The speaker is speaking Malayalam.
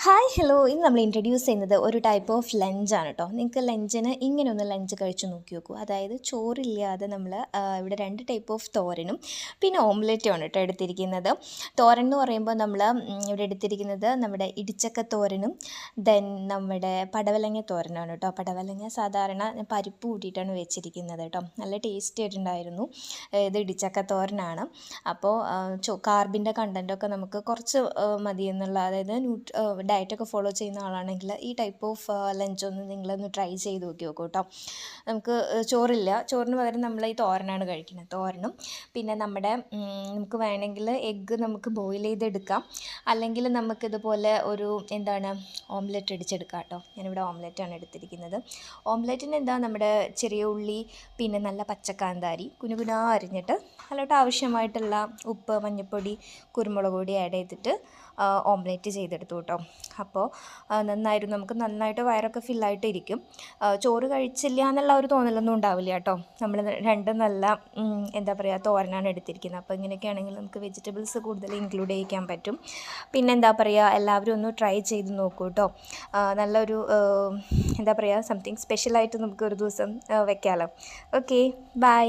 ഹായ് ഹലോ ഇന്ന് നമ്മൾ ഇൻട്രൊഡ്യൂസ് ചെയ്യുന്നത് ഒരു ടൈപ്പ് ഓഫ് ലഞ്ചാണ് കേട്ടോ. നിങ്ങൾക്ക് ലഞ്ചിന് ഇങ്ങനെ ഒന്ന് ലഞ്ച് കഴിച്ച് നോക്കി നോക്കൂ. അതായത് ചോറില്ലാതെ നമ്മൾ ഇവിടെ രണ്ട് ടൈപ്പ് ഓഫ് തോരനും പിന്നെ ഓംലെറ്റുമാണ് കേട്ടോ എടുത്തിരിക്കുന്നത്. തോരൻ എന്ന് പറയുമ്പോൾ നമ്മൾ ഇവിടെ എടുത്തിരിക്കുന്നത് നമ്മുടെ ഇടിച്ചക്ക തോരനും ദെൻ നമ്മുടെ പടവലങ്ങ തോരനാണ് കേട്ടോ. പടവലങ്ങ സാധാരണ പരിപ്പ് കൂട്ടിയിട്ടാണ് വെച്ചിരിക്കുന്നത് കേട്ടോ. നല്ല ടേസ്റ്റി ആയിട്ടുണ്ടായിരുന്നു. ഇത് ഇടിച്ചക്ക തോരനാണ്. അപ്പോൾ കാർബിൻ്റെ കണ്ടൻറ്റൊക്കെ നമുക്ക് കുറച്ച് മതി എന്നുള്ള, അതായത് ഡയറ്റൊക്കെ ഫോളോ ചെയ്യുന്ന ആളാണെങ്കിൽ ഈ ടൈപ്പ് ഓഫ് ലഞ്ചൊന്ന് നിങ്ങളൊന്ന് ട്രൈ ചെയ്ത് നോക്കി നോക്കൂ കേട്ടോ. നമുക്ക് ചോറില്ല, ചോറിന് പകരം നമ്മൾ ഈ തോരനാണ് കഴിക്കുന്നത്. തോരനും പിന്നെ നമ്മുടെ നമുക്ക് വേണമെങ്കിൽ എഗ്ഗ് നമുക്ക് ബോയിൽ ചെയ്തെടുക്കാം, അല്ലെങ്കിൽ നമുക്കിതുപോലെ ഒരു ഓംലെറ്റ് അടിച്ചെടുക്കാം കേട്ടോ. ഞാനിവിടെ ഓംലെറ്റാണ് എടുത്തിരിക്കുന്നത്. ഓംലെറ്റിന് നമ്മുടെ ചെറിയ ഉള്ളി പിന്നെ നല്ല പച്ചക്കാന്താരി കുനുകുനാ അരിഞ്ഞിട്ട് അതിലോട്ട് ആവശ്യമായിട്ടുള്ള ഉപ്പ്, മഞ്ഞൾപ്പൊടി, കുരുമുളക് പൊടി ആഡ് ചെയ്തിട്ട് ഓംലെറ്റ് ചെയ്തെടുത്തു കേട്ടോ. അപ്പോൾ നന്നായിരുന്നു, നമുക്ക് നന്നായിട്ട് വയറൊക്കെ ഫില്ലായിട്ട് ഇരിക്കും. ചോറ് കഴിച്ചില്ല എന്നുള്ള ഒരു തോന്നലൊന്നും ഉണ്ടാവില്ല കേട്ടോ. നമ്മൾ രണ്ടും നല്ല തോരനാണ് എടുത്തിരിക്കുന്നത്. അപ്പോൾ ഇങ്ങനെയൊക്കെയാണെങ്കിൽ നമുക്ക് വെജിറ്റബിൾസ് കൂടുതൽ ഇൻക്ലൂഡ് ചെയ്യിക്കാൻ പറ്റും. പിന്നെ എല്ലാവരും ഒന്ന് ട്രൈ ചെയ്ത് നോക്കൂ കേട്ടോ. നല്ലൊരു സംതിങ് സ്പെഷ്യലായിട്ട് നമുക്ക് ഒരു ദിവസം വെക്കാമല്ലോ. Okay, by.